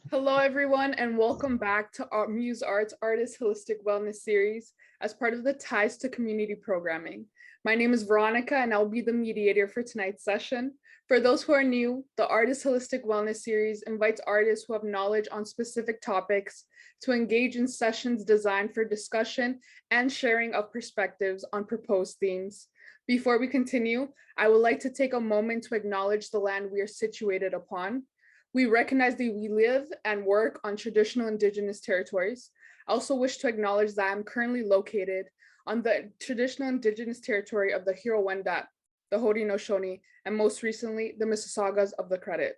Hello, everyone, and welcome back to our Muse Arts Artist Holistic Wellness Series as part of the Ties to Community programming. My name is Veronica, and I'll be the mediator for tonight's session. For those who are new, the Artist Holistic Wellness Series invites artists who have knowledge on specific topics to engage in sessions designed for discussion and sharing of perspectives on proposed themes. Before we continue, I would like to take a moment to acknowledge the land we are situated upon. We recognize that we live and work on traditional Indigenous territories. I also wish to acknowledge that I'm currently located on the traditional Indigenous territory of the Huron-Wendat, the Haudenosaunee, and most recently, the Mississaugas of the Credit.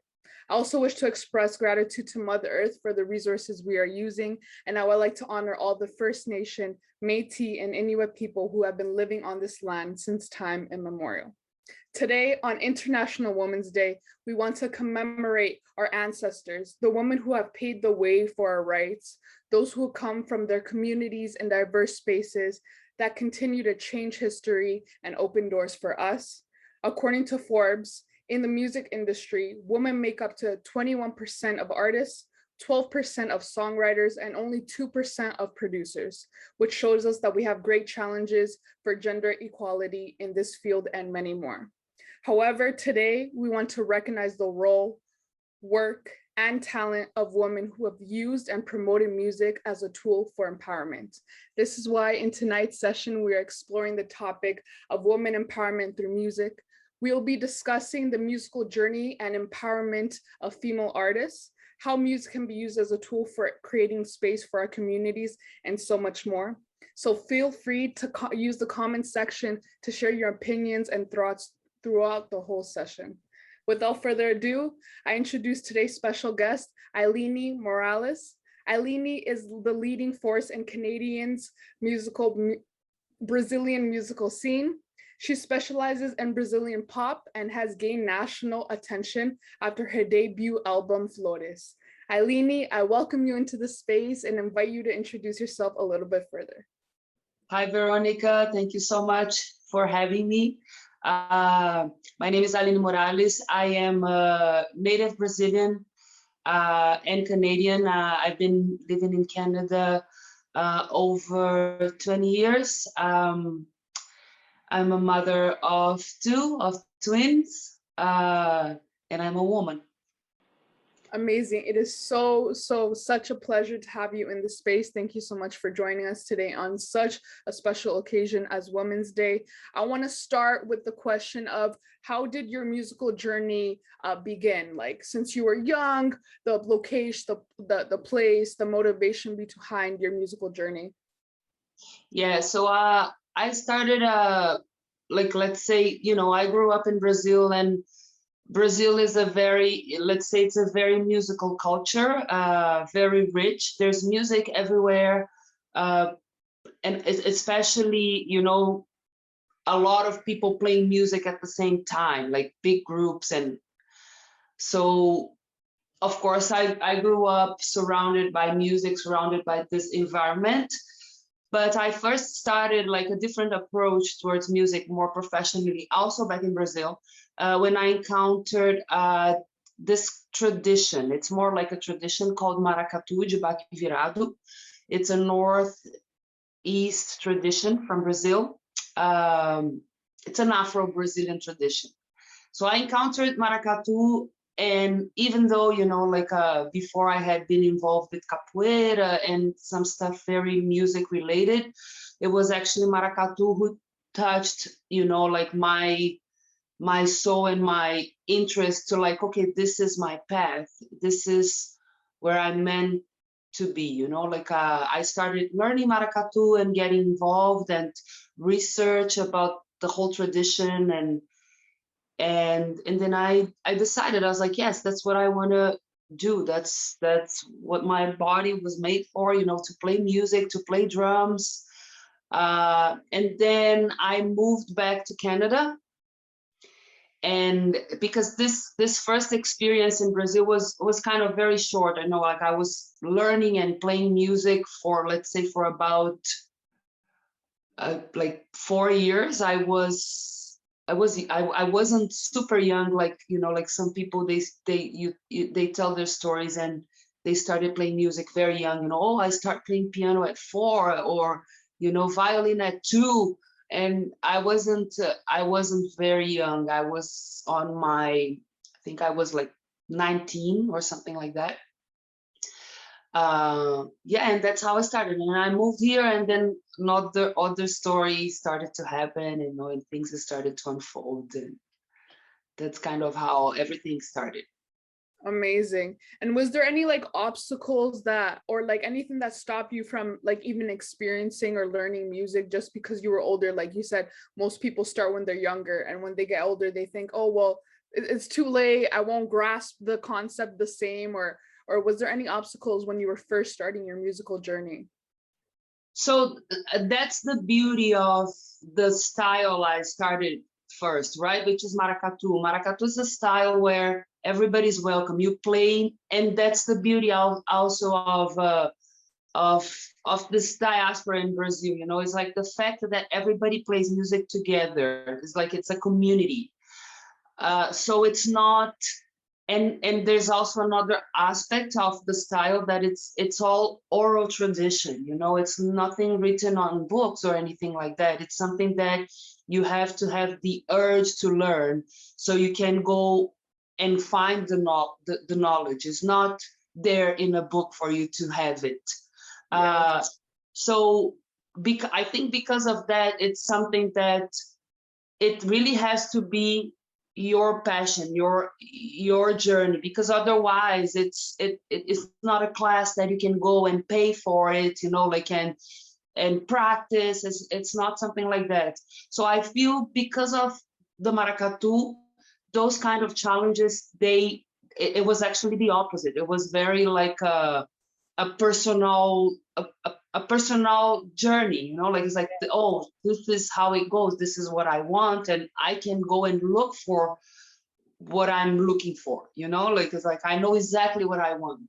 I also wish to express gratitude to Mother Earth for the resources we are using, and I would like to honor all the First Nation, Métis, and Inuit people who have been living on this land since time immemorial. Today, on International Women's Day, we want to commemorate our ancestors, the women who have paved the way for our rights, those who come from their communities and diverse spaces that continue to change history and open doors for us. According to Forbes, in the music industry, women make up to 21% of artists, 12% of songwriters, and only 2% of producers, which shows us that we have great challenges for gender equality in this field and many more. However, today we want to recognize the role, work, and talent of women who have used and promoted music as a tool for empowerment. This is why in tonight's session, we are exploring the topic of women empowerment through music. We will be discussing the musical journey and empowerment of female artists, how music can be used as a tool for creating space for our communities, and so much more. So feel free to use the comment section to share your opinions and thoughts throughout the whole session. Without further ado, I introduce today's special guest, Aline Morales. Aline is the leading force in Canadian's Brazilian musical scene. She specializes in Brazilian pop and has gained national attention after her debut album, Flores. Aline, I welcome you into the space and invite you to introduce yourself a little bit further. Hi, Veronica. Thank you so much for having me. My name is Aline Morales. I am a native Brazilian and Canadian. I've been living in Canada over 20 years. I'm a mother of twins, and I'm a woman. Amazing. It is such a pleasure to have you in the space. Thank you so much for joining us today on such a special occasion as Women's Day. I want to start with the question of how did your musical journey begin? Like since you were young, the location, the place, the motivation behind your musical journey. Yeah, so I started let's say, I grew up in Brazil, and Brazil is a very, let's say it's a very musical culture, very rich. There's music everywhere. And especially, a lot of people playing music at the same time, like big groups. And so, of course, I grew up surrounded by music, surrounded by this environment. But I first started like a different approach towards music more professionally, also back in Brazil, when I encountered this tradition. It's more like a tradition called maracatu de baque virado. It's a northeast tradition from Brazil. It's an Afro-Brazilian tradition. So I encountered maracatu, and even though, before I had been involved with capoeira and some stuff very music related, it was actually maracatu who touched, like my soul and my interest to like, okay, this is my path. This is where I'm meant to be, I started learning maracatu and getting involved and research about the whole tradition. And then I decided, I was like, yes, that's what I want to do. That's what my body was made for, to play music, to play drums. And then I moved back to Canada. And because this first experience in Brazil was kind of very short. I know, like I was learning and playing music for, let's say, for about like 4 years. I wasn't super young, like, like some people, they tell their stories and they started playing music very young. Oh, I start playing piano at 4, or violin at 2. And I wasn't very young. I was on I think I was like 19 or something like that. Yeah, and that's how I started. And I moved here, and then other stories started to happen, and things started to unfold, and that's kind of how everything started. Amazing. And was there any like obstacles that, or like anything that stopped you from like even experiencing or learning music just because you were older? Like you said, most people start when they're younger, and when they get older, they think, oh, well, it's too late. I won't grasp the concept the same. Or was there any obstacles when you were first starting your musical journey? So that's the beauty of the style I started first, right? Which is maracatu. Maracatu is a style where everybody's welcome. You play, and that's the beauty also of this diaspora in Brazil. It's like the fact that everybody plays music together. It's like it's a community. So it's not. And there's also another aspect of the style that it's all oral tradition. It's nothing written on books or anything like that. It's something that you have to have the urge to learn, so you can go and find the knowledge. It's not there in a book for you to have it. So I think because of that, it's something that it really has to be your passion, your journey, because otherwise it's not a class that you can go and pay for it, like and practice. It's not something like that. So I feel because of the maracatu, those kind of challenges, it was actually the opposite. It was very like a personal journey, like it's like, oh, this is how it goes, this is what I want, and I can go and look for what I'm looking for, like it's like I know exactly what I want.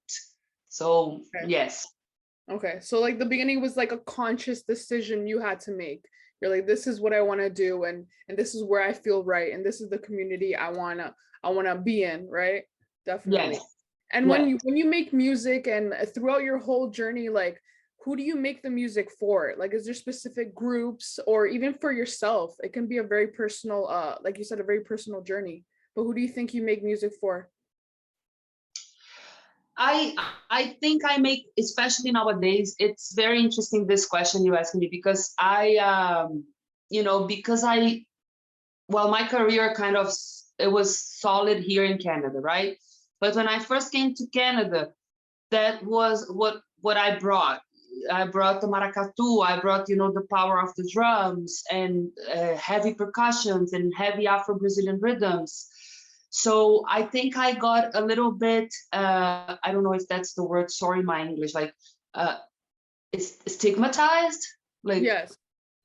So okay. Yes. Okay, so like the beginning was like a conscious decision you had to make. You're like, this is what I want to do, and this is where I feel right, and this is the community I wanna be in, right? Definitely. Yes. And when you make music and throughout your whole journey, like, who do you make the music for? Like, is there specific groups, or even for yourself? It can be a very personal, like you said, a very personal journey. But who do you think you make music for? I think I make, especially nowadays, it's very interesting this question you asked me, because my career it was solid here in Canada, right? But when I first came to Canada, that was what I brought. I brought the maracatu. I brought, the power of the drums and heavy percussions and heavy Afro-Brazilian rhythms. So I think I got a little bit, I don't know if that's the word, sorry, my English, like it's stigmatized. Like, yes.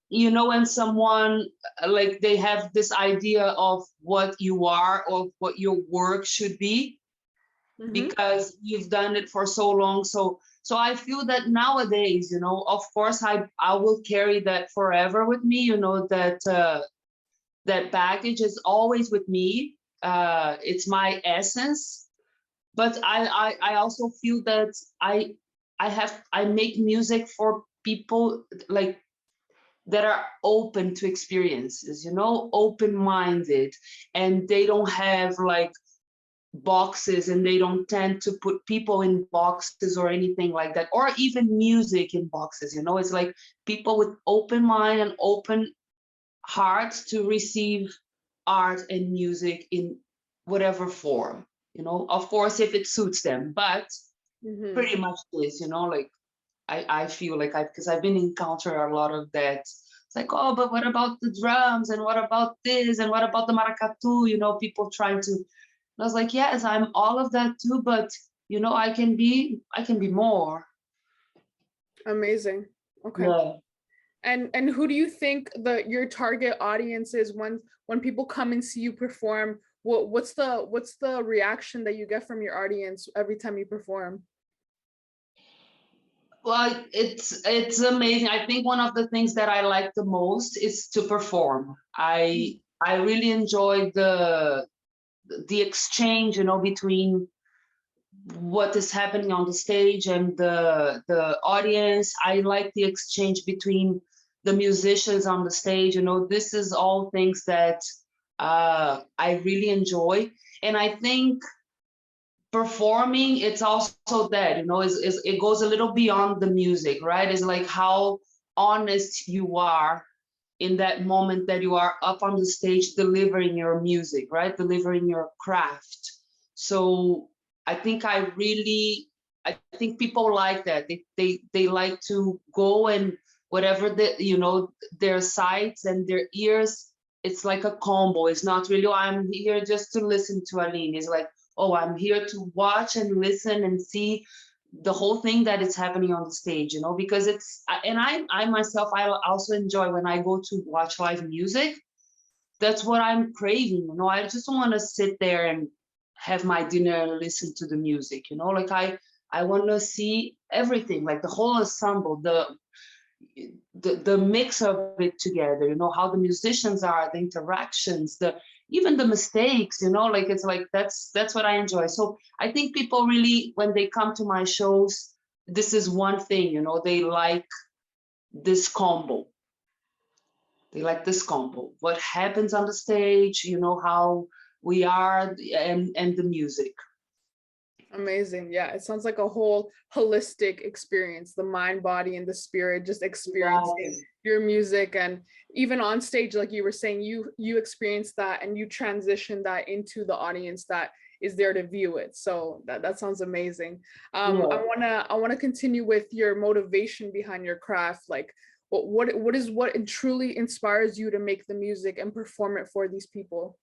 When someone, like, they have this idea of what you are or what your work should be, because you've done it for so long. So I feel that nowadays, of course, I will carry that forever with me, that baggage is always with me. It's my essence. But I also feel that I make music for people like that are open to experiences, open-minded, and they don't have like boxes, and they don't tend to put people in boxes or anything like that, or even music in boxes. It's like people with open mind and open hearts to receive art and music in whatever form, of course, if it suits them, but pretty much this, like I feel like because I've been encountering a lot of that. It's like, oh, but what about the drums, and what about this, and what about the maracatu, people trying to. I was like, yes, I'm all of that too, but I can be more. Amazing. Okay. Yeah. And who do you think your target audience is when people come and see you perform? What's the reaction that you get from your audience every time you perform? Well, it's amazing. I think one of the things that I like the most is to perform. I really enjoy the exchange, between what is happening on the stage and the audience. I like the exchange between the musicians on the stage. You know, this is all things that I really enjoy. And I think performing, it's also that, you know, it goes a little beyond the music, right? It's like how honest you are in that moment that you are up on the stage delivering your music, right? Delivering your craft. So I think I think people like that. They like to go and whatever you know, their sights and their ears, it's like a combo. It's not really, oh, I'm here just to listen to Aline. It's like, oh, I'm here to watch and listen and see the whole thing that is happening on the stage, you know, because and I myself, I also enjoy when I go to watch live music. That's what I'm craving, you know. I just don't want to sit there and have my dinner and listen to the music, you know. Like I want to see everything, like the whole ensemble, the mix of it together, you know, how the musicians are, the interactions, even the mistakes, you know, like it's like that's what I enjoy. So I think people really, when they come to my shows, this is one thing, you know, they like this combo. They like this combo. What happens on the stage, you know, how we are, and the music. Amazing. Yeah, it sounds like a whole holistic experience, the mind, body, and the spirit, just experiencing your music. And even on stage, like you were saying, you experience that and you transition that into the audience that is there to view it. So that sounds amazing. I wanna continue with your motivation behind your craft. Like what truly inspires you to make the music and perform it for these people?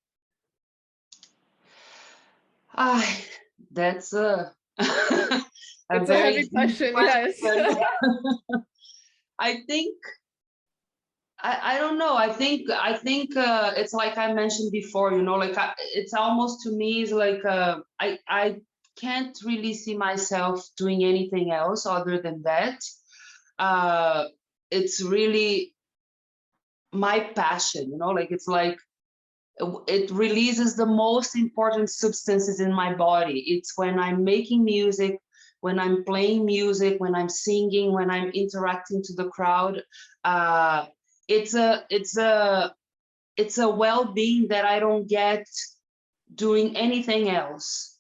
That's a It's a very heavy deep question, yes. question. I think I don't know. I think it's like I mentioned before, you know, like it's almost, to me, is like I can't really see myself doing anything else other than that. It's really my passion, you know, like it's like it releases the most important substances in my body. It's when I'm making music, when I'm playing music, when I'm singing, when I'm interacting to the crowd. It's a well-being that I don't get doing anything else.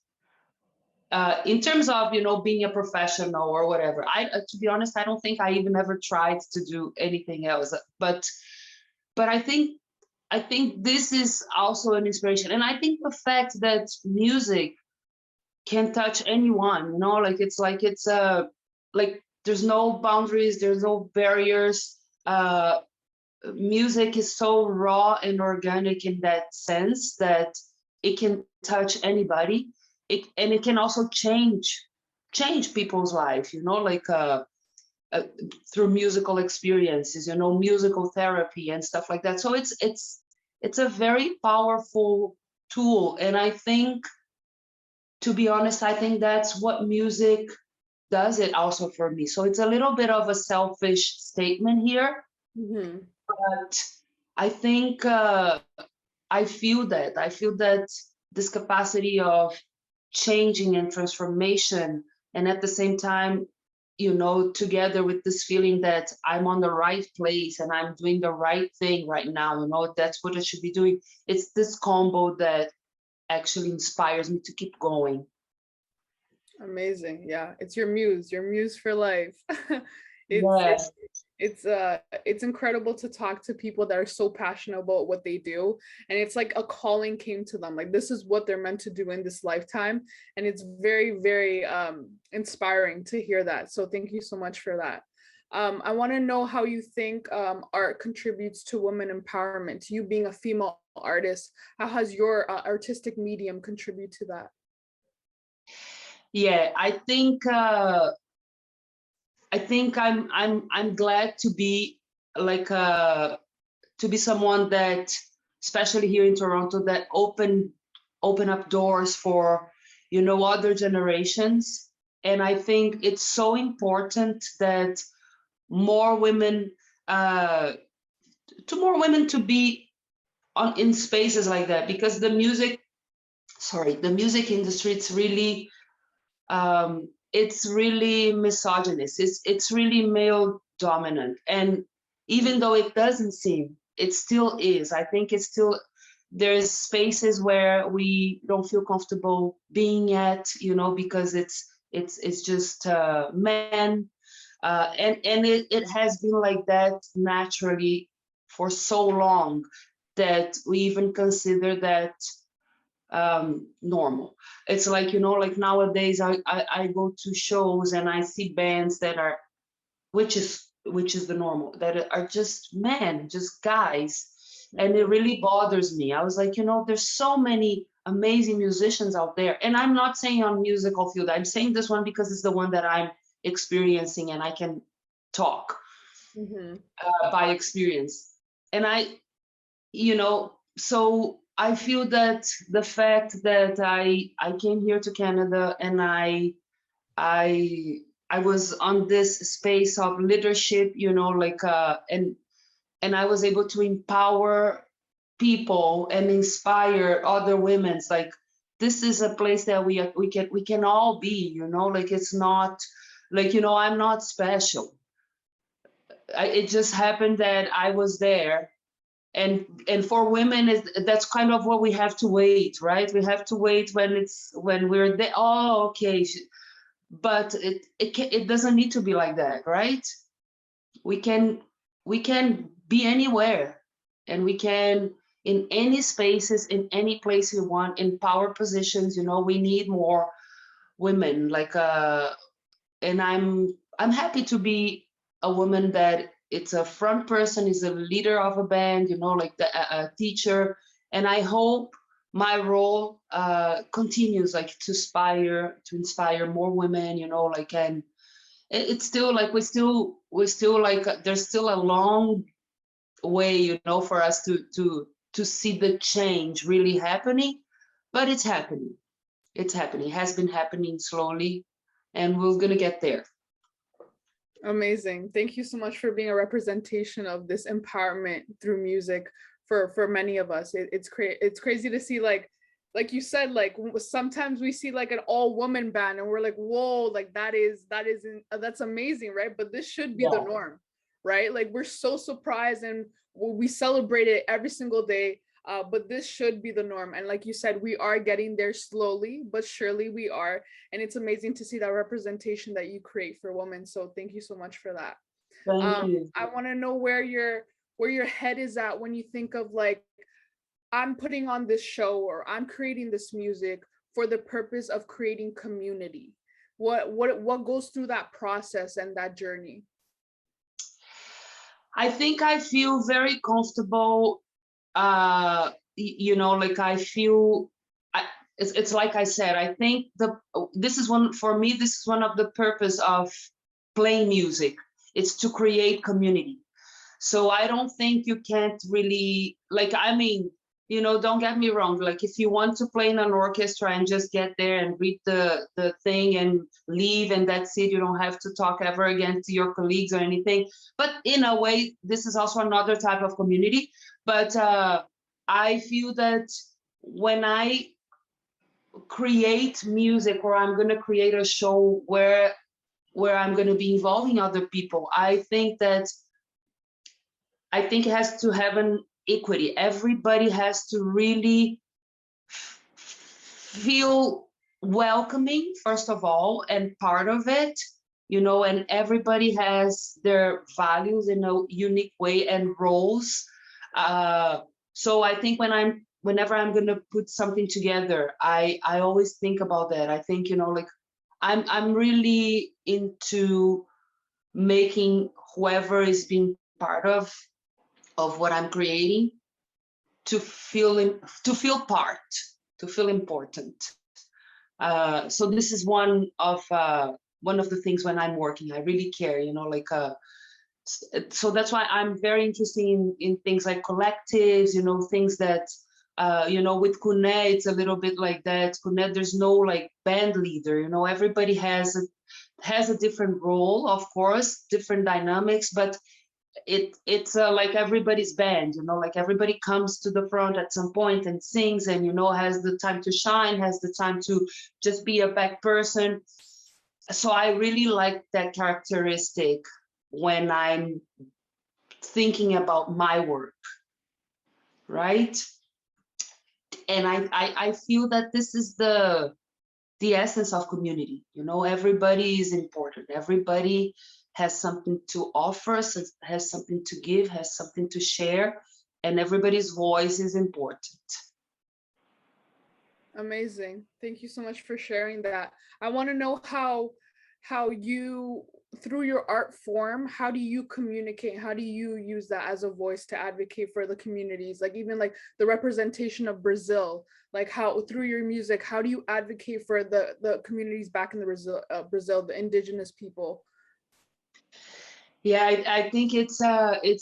In terms of, you know, being a professional or whatever, to be honest, I don't think I even ever tried to do anything else. But I think this is also an inspiration, and I think the fact that music can touch anyone, you know, like it's like there's no boundaries, there's no barriers. Music is so raw and organic in that sense that it can touch anybody. And it can also change people's life, you know, like through musical experiences, you know, musical therapy and stuff like that. So it's a very powerful tool, and I think, to be honest, I think that's what music does it also for me. So it's a little bit of a selfish statement here, but I think I feel that this capacity of changing and transformation, and at the same time, you know, together with this feeling that I'm on the right place and I'm doing the right thing right now, you know, that's what I should be doing. It's this combo that actually inspires me to keep going. Amazing. Yeah, it's your muse for life. Yes. It's incredible to talk to people that are so passionate about what they do, and it's like a calling came to them, like this is what they're meant to do in this lifetime, and it's very, very inspiring to hear that. So thank you so much for that. I want to know how you think art contributes to women empowerment. You being a female artist, how has your artistic medium contribute to that? Yeah, I think I'm glad to be like to be someone that, especially here in Toronto, that open up doors for, you know, other generations. And I think it's so important that more women to be in spaces like that, because the music industry, it's really it's really misogynist. It's really male dominant. And even though it doesn't seem, it still is. I think it's still, there's spaces where we don't feel comfortable being at, you know, because it's just men. And it has been like that naturally for so long that we even consider that normal. It's like, you know, like nowadays I go to shows and I see bands that are, which is the normal, that are just men, just guys. And it really bothers me. I was like, you know, there's so many amazing musicians out there. And I'm not saying on musical field, I'm saying this one because it's the one that I'm experiencing and I can talk by experience. And you know, so I feel that the fact that I came here to Canada and I was on this space of leadership, you know, like and I was able to empower people and inspire other women. It's like, this is a place that we can all be, you know, like it's not like, you know, I'm not special. It just happened that I was there. And for women, that's kind of what we have to wait, right? We have to wait when we're there. Oh, okay. But it doesn't need to be like that, right? We can be anywhere, and we can, in any spaces, in any place we want, in power positions. You know, we need more women. Like and I'm happy to be a woman that it's a front person, is a leader of a band, you know, like a teacher. And I hope my role continues, like to inspire more women, you know, like, and it's still like, we're still like, there's still a long way, you know, for us to see the change really happening, but it's happening. It's happening. It has been happening slowly, and we're gonna get there. Amazing. Thank you so much for being a representation of this empowerment through music for many of us. It's crazy to see, like you said, like sometimes we see like an all woman band and we're like, whoa, like that's amazing, right? But this should be the norm, right? Like we're so surprised and we celebrate it every single day. But this should be the norm. And like you said, we are getting there slowly, but surely we are. And it's amazing to see that representation that you create for women. So thank you so much for that. Thank you. I want to know where your head is at when you think of like, I'm putting on this show or I'm creating this music for the purpose of creating community. What goes through that process and that journey? I think I feel very comfortable. You know, like I feel, it's like I said, I think this is one of the purpose of playing music. It's to create community. So I don't think you can't really, like, I mean, you know, don't get me wrong. Like if you want to play in an orchestra and just get there and read the thing and leave and that's it, you don't have to talk ever again to your colleagues or anything. But in a way, this is also another type of community. But I feel that when I create music, or I'm going to create a show where I'm going to be involving other people, I think it has to have an equity. Everybody has to really feel welcoming, first of all, and part of it, you know, and everybody has their values in a unique way and roles. So I think whenever I'm going to put something together, I always think about that. I think, you know, like I'm really into making whoever is being part of what I'm creating to feel part, to feel important. So this is one of the things when I'm working, I really care, you know, like so that's why I'm very interested in things like collectives, you know, things that you know, with Kune, it's a little bit like that. Kune, there's no like band leader, you know, everybody has a different role, of course, different dynamics, but it's like everybody's band, like everybody comes to the front at some point and sings, and has the time to shine, has the time to just be a back person. So I really like that characteristic when I'm thinking about my work, right? And I feel that this is the essence of community. Everybody is important. Everybody has something to offer, has something to give, has something to share, and everybody's voice is important. Amazing. Thank you so much for sharing that. I want to know how you, through your art form, how do you communicate? How do you use that as a voice to advocate for the communities? Like even like the representation of Brazil, like how through your music, how do you advocate for the communities back in the Brazil, the indigenous people? Yeah, I think it's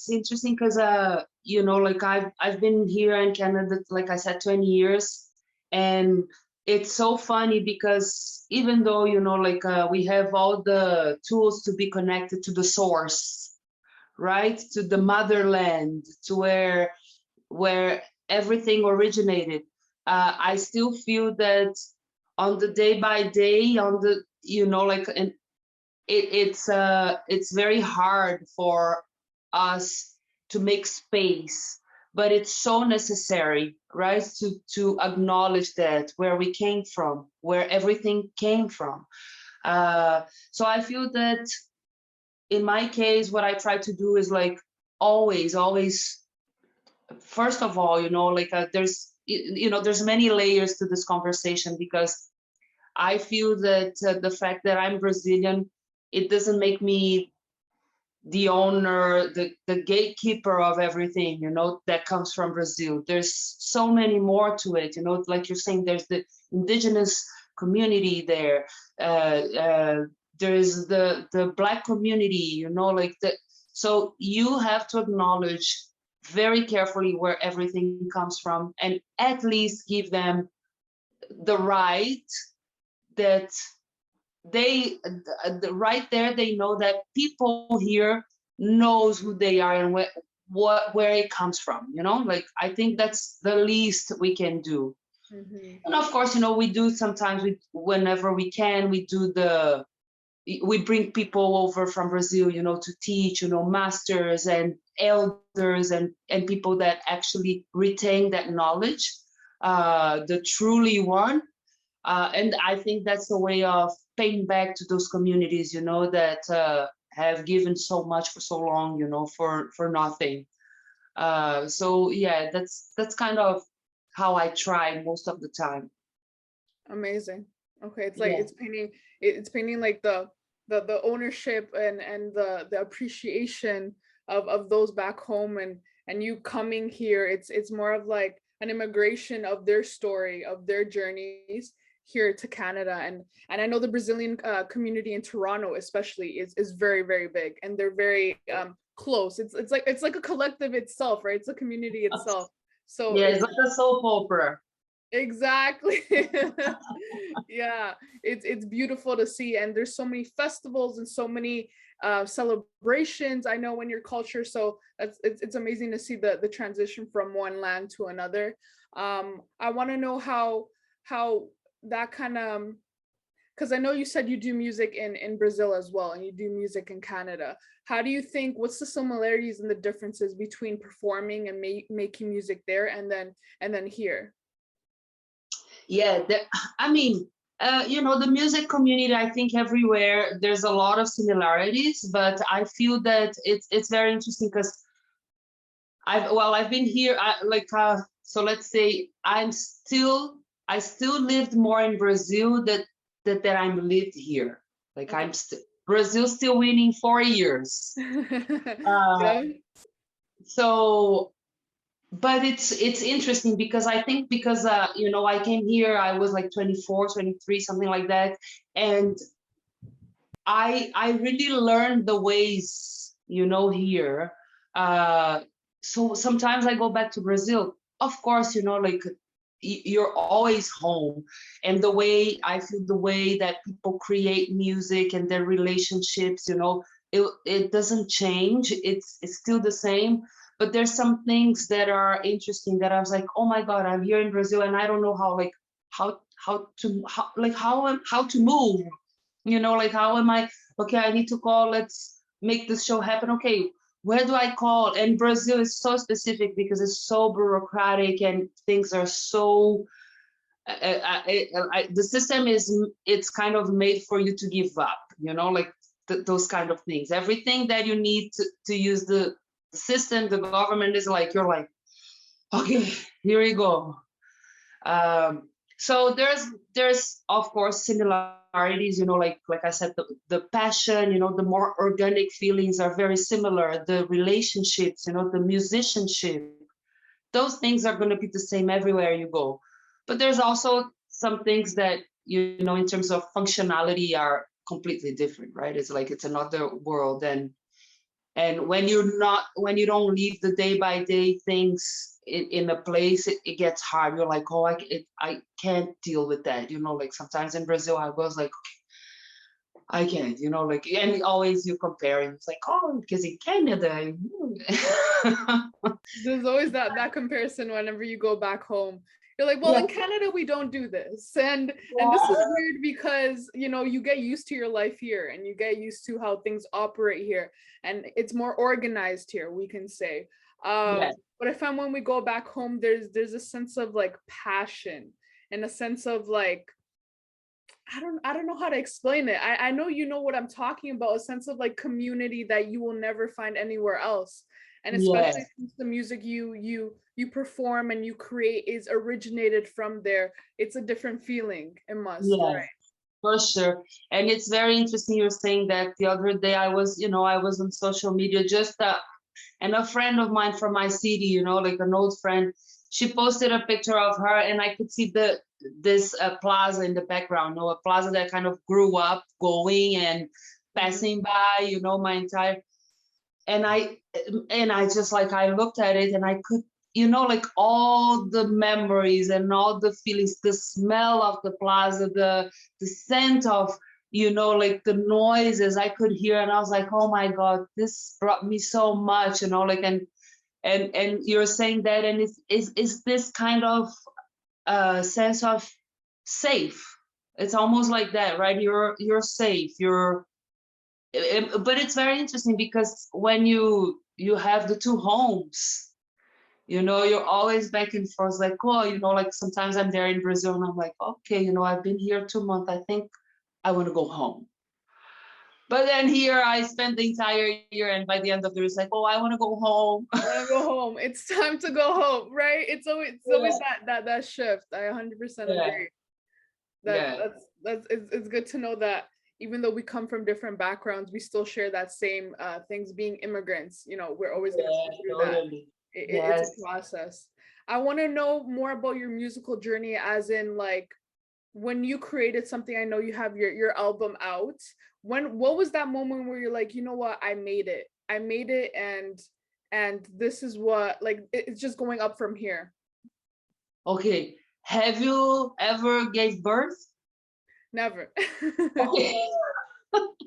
interesting because like I've been here in Canada, like I said, 20 years, and it's so funny because even though like we have all the tools to be connected to the source, right, to the motherland, to where everything originated, I still feel that on the day by day, on the like and it's very hard for us to make space, but it's so necessary, right, to acknowledge that where we came from, where everything came from. So I feel that in my case, what I try to do is like always, first of all, like there's there's many layers to this conversation, because I feel that the fact that I'm Brazilian, it doesn't make me the owner, the gatekeeper of everything, that comes from Brazil. There's so many more to it, like you're saying, there's the indigenous community there. There's the Black community, like so you have to acknowledge very carefully where everything comes from, and at least give them the right that they right there, they know that people here knows who they are and where it comes from, like I think that's the least we can do. Mm-hmm. And of course, we do sometimes, whenever we can, we bring people over from Brazil, to teach, masters and elders and people that actually retain that knowledge, the truly one. And I think that's a way of paying back to those communities, that have given so much for so long, for nothing. So yeah, that's kind of how I try most of the time. Amazing. Okay, it's like Yeah. it's painting like the ownership and the appreciation of those back home, and you coming here. It's more of like an immigration of their story, of their journeys here to Canada. And I know the Brazilian community in Toronto especially is very, very big, and they're very close. It's like a collective itself, right? It's a community itself. So Yeah, it's like a soap opera. exactly. Yeah, it's beautiful to see, and there's so many festivals and so many celebrations, I know, in your culture. So it's amazing to see the transition from one land to another. I want to know how that kind of, because I know you said you do music in Brazil as well, and you do music in Canada. How do you think, what's the similarities and the differences between performing and making music there and then here? Yeah, I mean, the music community, I think everywhere there's a lot of similarities, but I feel that it's very interesting because I've been here, so let's say I still lived more in Brazil that I'm lived here. Like Okay. Brazil still winning 4 years. Yeah. So, but it's interesting because I think because I came here, I was like 24, 23, something like that, and I really learned the ways, here. So sometimes I go back to Brazil. Of course, like you're always home, and the way I feel, the way that people create music and their relationships, it doesn't change. It's still the same. But there's some things that are interesting that I was like, oh my God, I'm here in Brazil and I don't know how, like, how to move, you know, like, how am I, okay, I need to call, let's make this show happen. Okay, where do I call? And Brazil is so specific because it's so bureaucratic and things are so, the system it's kind of made for you to give up, you know, like those kind of things. Everything that you need to use the system, the government is like, you're like, okay, here we go. So there's of course similarities, you know, like I said, the passion, you know, the more organic feelings are very similar. The relationships, you know, the musicianship, those things are going to be the same everywhere you go. But there's also some things that, you know, in terms of functionality are completely different, right? It's like it's another world. And when you don't leave the day by day things in a place, it gets hard. You're like, oh, I can't deal with that. You know, like sometimes in Brazil, I was like, I can't, you know, like, and always you compare and it's like, oh, because in Canada. There's always that comparison whenever you go back home. You're like, well, Yeah. in Canada, we don't do this. And this is weird because, you know, you get used to your life here and you get used to how things operate here. And it's more organized here, we can say. Yes. But I find when we go back home, there's a sense of like passion and a sense of like, I don't know how to explain it. I know you know what I'm talking about, a sense of like community that you will never find anywhere else. And especially Yes. since the music you perform and you create is originated from there, it's a different feeling. It must, Yes, right? for sure. And it's very interesting you're saying that. The other day I was, you know, I was on social media just and a friend of mine from my city, you know, like an old friend, she posted a picture of her and I could see this plaza in the background, you know, a plaza that kind of grew up going and passing by, you know, my entire, and I just like, I looked at it and I could, you know, like all the memories and all the feelings, the smell of the plaza, the scent of, you know, like the noises I could hear, and I was like, oh my God, this brought me so much, you know, like, and you're saying that, and it's this kind of sense of safe. It's almost like that, right? You're safe. But it's very interesting because when you have the two homes, you know, you're always back and forth, like, oh, you know, like sometimes I'm there in Brazil and I'm like, okay, you know, I've been here 2 months. I think I want to go home. But then here I spent the entire year, and by the end of the year, it's like, oh, I want to go home. I want to go home. It's time to go home, right? It's always that shift. I 100% agree. Yeah. It's good to know that even though we come from different backgrounds, we still share that same things. Being immigrants, you know, we're always going to go through that. Totally. It's Yes. a process. I want to know more about your musical journey, as in like when you created something. I know you have your album out. What was that moment where you're like, you know what, I made it, and this is what, like, it's just going up from here. Okay. Have you ever gave birth? Never. Okay.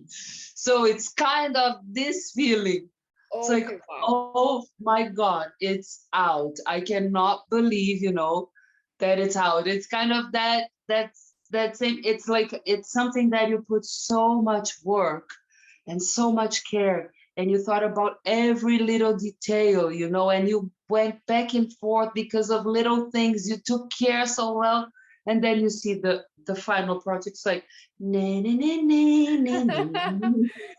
So it's kind of this feeling. It's like, Okay, wow. oh my God, it's out. I cannot believe, you know, that it's out. It's kind of that same, it's like, it's something that you put so much work and so much care, and you thought about every little detail, you know, and you went back and forth because of little things. You took care so well, and then you see the final project. It's like, nah, nah, nah, nah, nah, nah.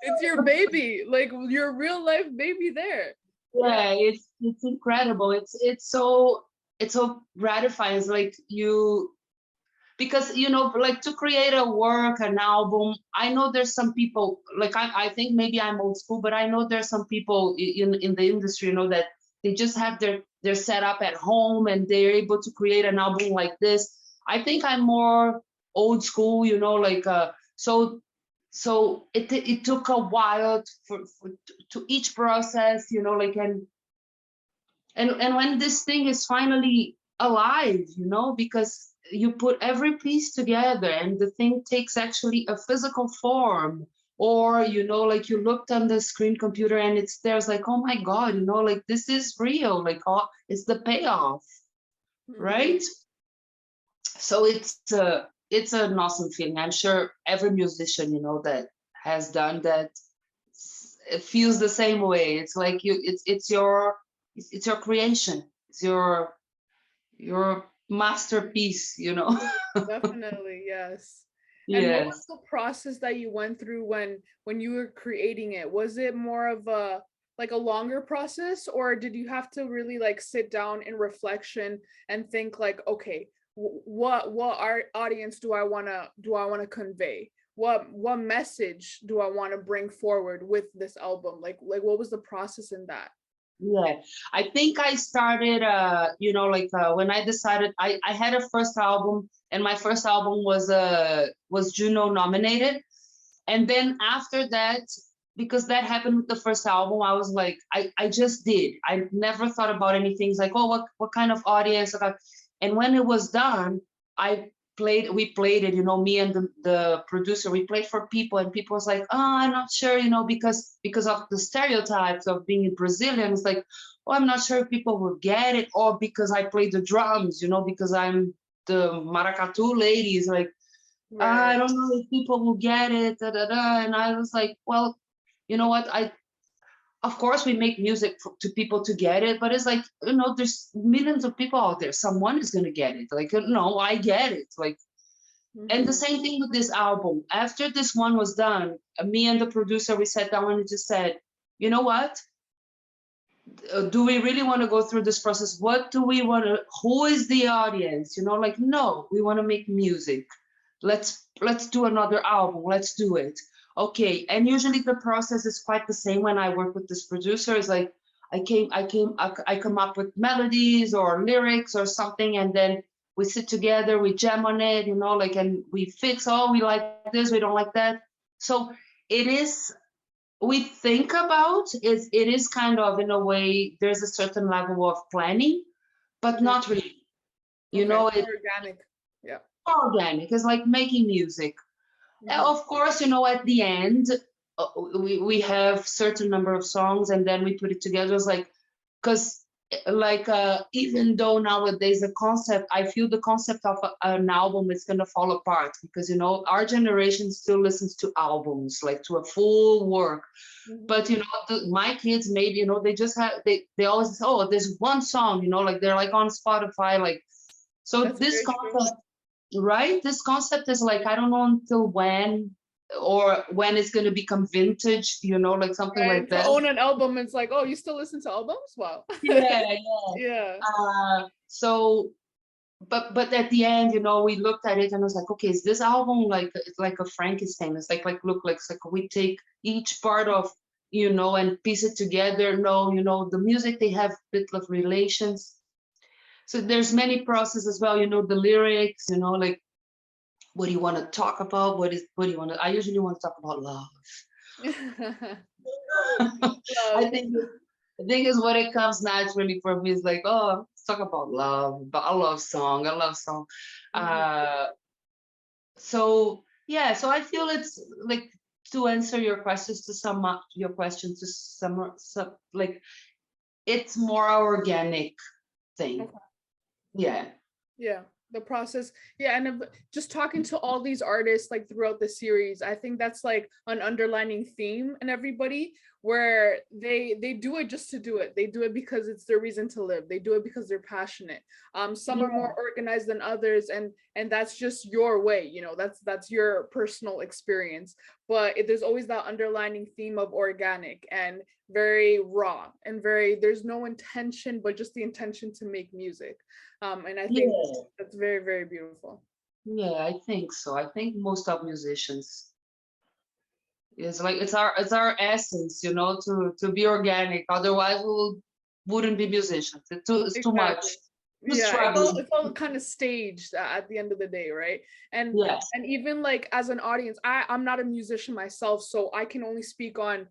It's your baby, like your real life baby there. Yeah, it's incredible. It's so gratifying. It's like you, because, you know, like to create a work, an album, I know there's some people, like, I think maybe I'm old school, but I know there's some people in the industry, you know, that they just have their setup at home and they're able to create an album like this. I think I'm more old school, you know, like, so it took a while to each process, you know, like, and when this thing is finally alive, you know, because you put every piece together and the thing takes actually a physical form, or like you looked on the screen computer and it's there's like, oh my God, like this is real, like, oh, it's the payoff, right? So it's an awesome feeling. I'm sure every musician that has done that, it feels the same way. It's like it's your creation, it's your masterpiece. Definitely, yes. And what was Yes. the process that you went through when you were creating it? Was it more of a like a longer process, or did you have to really like sit down in reflection and think like, okay, what art audience do I want to convey? What message do I want to bring forward with this album? Like what was the process in that? Yeah, I think I started, when I decided, I had a first album, and my first album was Juno nominated. And then after that, because that happened with the first album, I was like, I just did. I never thought about anything. It's like, oh, what kind of audience? And when it was done, we played it, me and the producer, we played for people, and people was like, oh, I'm not sure, because of the stereotypes of being Brazilian. It's like, oh, I'm not sure if people will get it, or because I play the drums, because I'm the maracatu ladies, like, I Right. don't know if people will get it, da, da, da. And I was like, well, you know what? Of course, we make music to people to get it, but it's like, there's millions of people out there. Someone is going to get it. Like, no, I get it. Like, and the same thing with this album. After this one was done, me and the producer, we sat down and just said, you know what? Do we really want to go through this process? What do we want to, who is the audience? Like, no, we want to make music. Let's do another album. Let's do it. Okay. And usually the process is quite the same when I work with this producer. It's like I come up with melodies or lyrics or something, and then we sit together, we jam on it, like, and we fix, oh, we like this, we don't like that. So it is, we think about it, it is kind of, in a way, there's a certain level of planning, but not really. Okay, it's It organic. Yeah. organic. It's like making music. Of course, at the end, we have certain number of songs, and then we put it together. It's like, because like even though nowadays I feel the concept of an album is going to fall apart, because our generation still listens to albums, like to a full work. But my kids, maybe, they just have, they always say, oh, there's one song, like they're like on Spotify, like, so That's this very true. concept, right? This concept is like, I don't know until when, or when it's going to become vintage, like something Right. like To that. own an album, it's like, oh, you still listen to albums? Wow. Yeah, yeah. Yeah. So, but at the end, we looked at it and I was like, okay, is this album like, it's like a Frankenstein? It's like look, like it's like we take each part of, and piece it together. No, the music, they have a bit of relations. So there's many processes as well, the lyrics, like, what do you want to talk about? What do you want to, I usually want to talk about love. I Love. think the thing is, what it comes naturally for me is like, oh, let's talk about love, but a love song, a love song. Uh, so yeah, so I feel it's like, to answer your questions, to sum up your questions, to some like, it's more organic thing. Okay. Yeah. Yeah, the process. Yeah, and just talking to all these artists like throughout the series, I think that's like an underlining theme in everybody, where they do it just to do it. They do it because it's their reason to live. They do it because they're passionate. Some are more organized than others, and that's just your way. That's your personal experience. But there's always that underlining theme of organic and very raw and there's no intention, but just the intention to make music. And I think Yeah. that's very, very beautiful. Yeah, I think so. I think most of musicians, it's like, it's our essence, to be organic. Otherwise, wouldn't be musicians. It's too much. Exactly. Too Yeah, struggling. it's all kind of staged at the end of the day, right? And Yes. and even like as an audience, I'm not a musician myself, so I can only speak on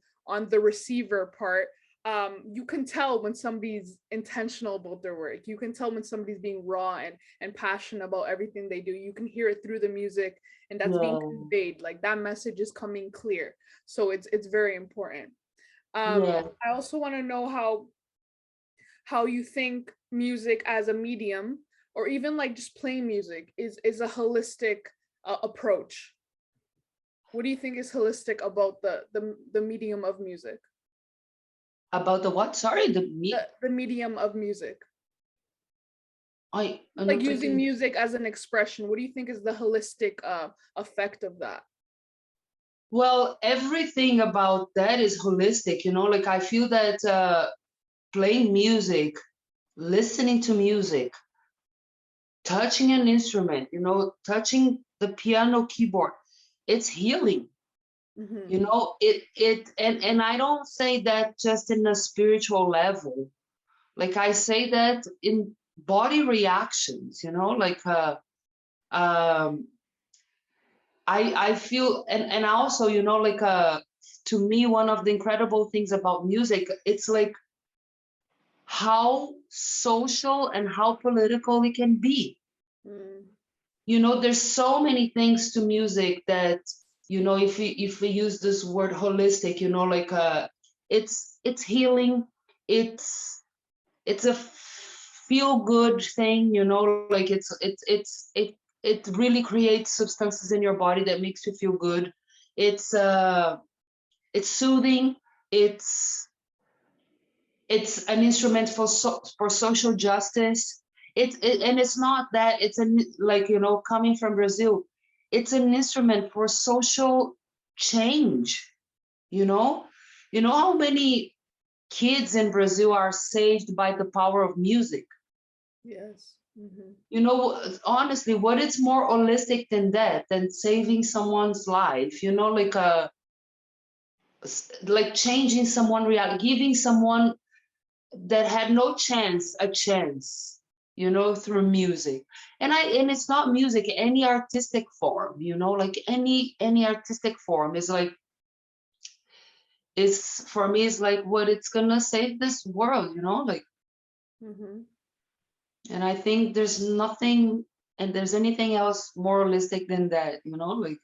the receiver part. you can tell when somebody's intentional about their work. You can tell when somebody's being raw and passionate about everything they do. You can hear it through the music, and that's being Yeah. conveyed. Like that message is coming clear. So it's very important. Yeah. I also want to know how you think music as a medium, or even like just playing music, is a holistic approach. What do you think is holistic about the medium of music? About the what? Sorry, the me. The medium of music, I'm like not using taking. music as an expression. What do you think is the holistic effect of that? Well, everything about that is holistic, you know, like I feel that playing music, listening to music, touching an instrument, you know, touching the piano keyboard, it's healing. Mm-hmm. You know, and I don't say that just in a spiritual level. Like I say that in body reactions, you know, like um I feel and also, you know, like to me, one of the incredible things about music, it's like how social and how political it can be. Mm. You know, there's so many things to music that, you know, if we use this word holistic, you know, like it's healing, it's it's a feel good thing, you know, like it really creates substances in your body that makes you feel good. It's it's soothing. It's an instrument for social justice. And it's not that it's like, you know, coming from Brazil, it's an instrument for social change. You know, you know how many kids in Brazil are saved by the power of music. Yes. Mm-hmm. You know, honestly, what is more holistic than that, than saving someone's life? You know, like changing someone reality, giving someone that had no chance a chance, you know, through music. And it's not music, any artistic form, you know, like any artistic form is like, is for me is like what it's gonna save this world, you know, like. Mm-hmm. And I think there's nothing and there's anything else more realistic than that, you know, like.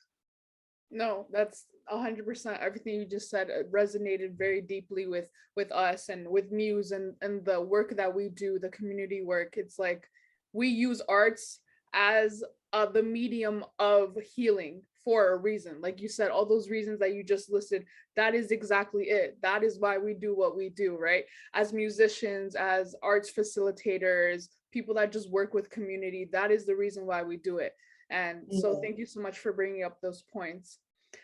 No, that's 100%. Everything you just said resonated very deeply with us and with Muse and the work that we do, the community work. It's like we use arts as the medium of healing for a reason. Like you said, all those reasons that you just listed, that is exactly it. That is why we do what we do, right? As musicians, as arts facilitators, people that just work with community, that is the reason why we do it. And so Yeah. thank you so much for bringing up those points.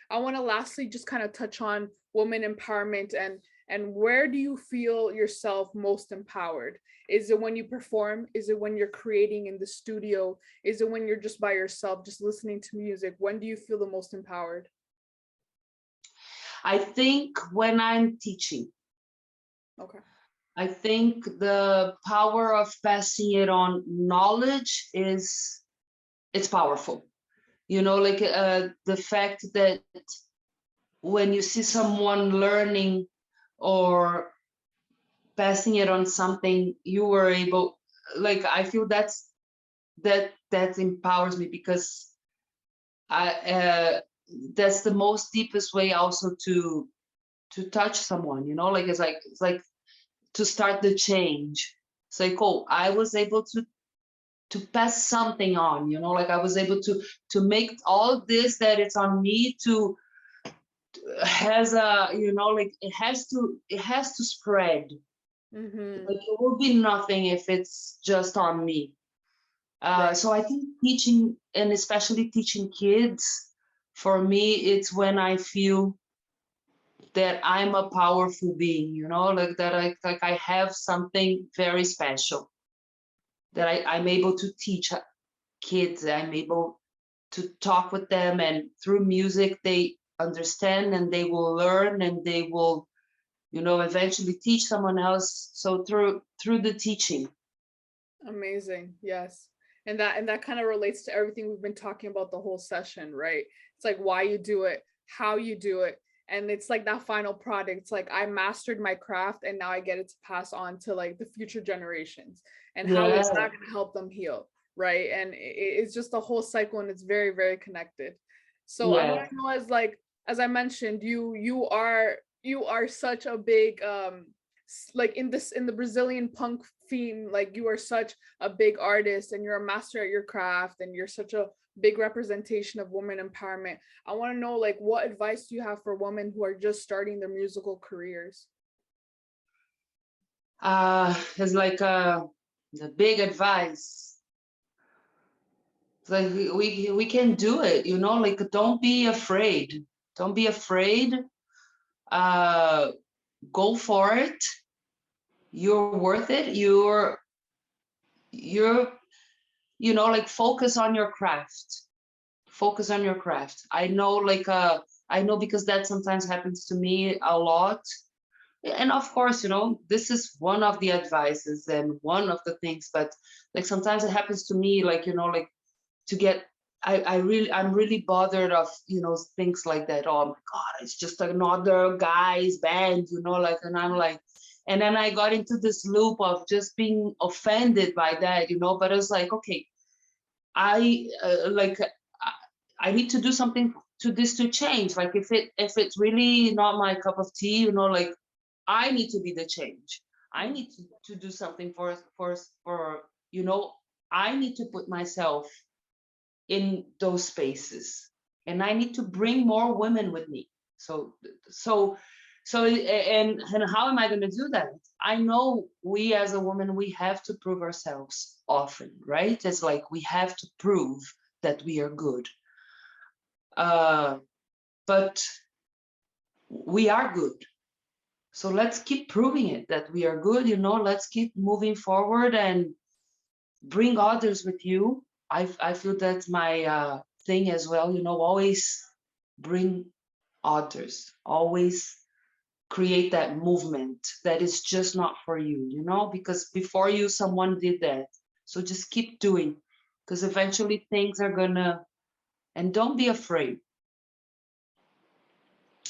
I want to lastly just kind of touch on woman empowerment and where do you feel yourself most empowered? Is it when you perform? Is it when you're creating in the studio? Is it when you're just by yourself, just listening to music? When do you feel the most empowered? I think when I'm teaching, Okay. I think the power of passing it on knowledge is, it's powerful. You know, like the fact that when you see someone learning or passing it on something, you were able, like I feel that empowers me because I that's the most deepest way also to touch someone, you know, like it's like to start the change. It's like, oh, I was able to pass something on, you know, like I was able to make all this that it's on me to has a, you know, like it has to spread. Mm-hmm. Like it will be nothing if it's just on me. Right. So I think teaching, and especially teaching kids, for me it's when I feel that I'm a powerful being, you know, like that I have something very special that I'm able to teach kids. I'm able to talk with them, and through music they understand and they will learn and they will, you know, eventually teach someone else. So through the teaching. Amazing. Yes. And that kind of relates to everything we've been talking about the whole session, right? It's like why you do it, how you do it, and it's like that final product. It's like I mastered my craft and now I get it to pass on to like the future generations, and how is Yeah, that going to help them heal, right? And it's just a whole cycle, and it's very, very connected. So I want yeah. to know, as like, as I mentioned, you are such a big like in the Brazilian punk theme, like you are such a big artist and you're a master at your craft and you're such a big representation of women empowerment. I want to know, like, what advice do you have for women who are just starting their musical careers? It's like the big advice. It's like we can do it, you know, like don't be afraid. Don't be afraid. Uh, go for it. You're worth it. You're you know, like focus on your craft. Focus on your craft. I know, like I know because that sometimes happens to me a lot. And of course, you know, this is one of the advices and one of the things, but like sometimes it happens to me, like, you know, like to get I'm really bothered of, you know, things like that. Oh my God, it's just another guy's band, you know, like, and I'm like, and then I got into this loop of just being offended by that, you know, but I was like, okay, I like I need to do something to this to change. Like if it's really not my cup of tea, you know, like I need to be the change. I need to do something for you know, I need to put myself in those spaces, and I need to bring more women with me. So so and how am I going to do that? I know we as a woman, we have to prove ourselves often, right? It's like we have to prove that we are good. uh but we are good. So let's keep proving it that we are good, you know, let's keep moving forward and bring others with you. I feel that's my thing as well, you know, always bring others, always create that movement that is just not for you, you know, because before you, someone did that. So just keep doing, because eventually things are gonna, and don't be afraid.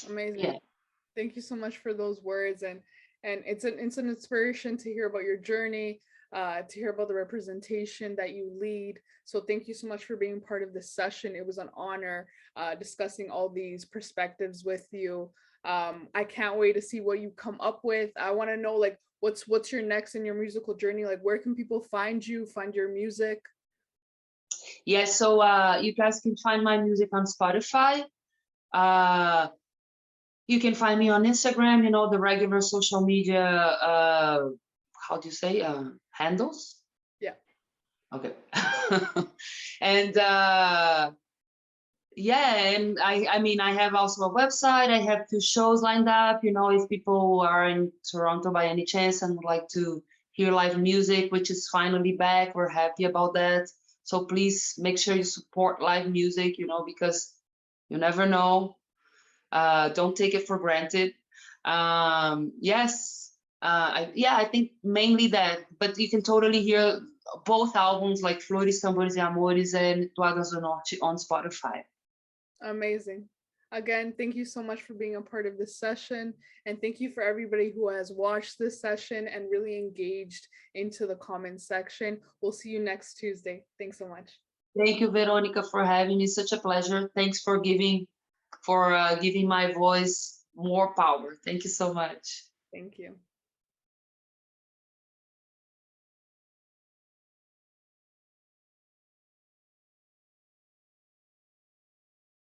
Amazing. Yeah. Thank you so much for those words, and it's an inspiration to hear about your journey, to hear about the representation that you lead. So thank you so much for being part of this session. It was an honor discussing all these perspectives with you. I can't wait to see what you come up with. I want to know, like, what's your next in your musical journey? Like, where can people find you, find your music? Yeah, so you guys can find my music on Spotify. uh you can find me on Instagram, you know, the regular social media, how do you say, handles. Yeah. Okay. And yeah, and I mean, I have also a website. I have 2 shows lined up, you know, if people are in Toronto by any chance and would like to hear live music, which is finally back, we're happy about that. So please make sure you support live music, you know, because you never know. Don't take it for granted. Yes, yeah, I think mainly that, but you can totally hear both albums, like Flores, Tambores e Amores and Toadas do Norte, on Spotify. Amazing. Again, thank you so much for being a part of this session. And thank you for everybody who has watched this session and really engaged into the comments section. We'll see you next Tuesday. Thanks so much. Thank you, Veronica, for having me. Such a pleasure. Thanks for giving my voice more power. Thank you so much. Thank you.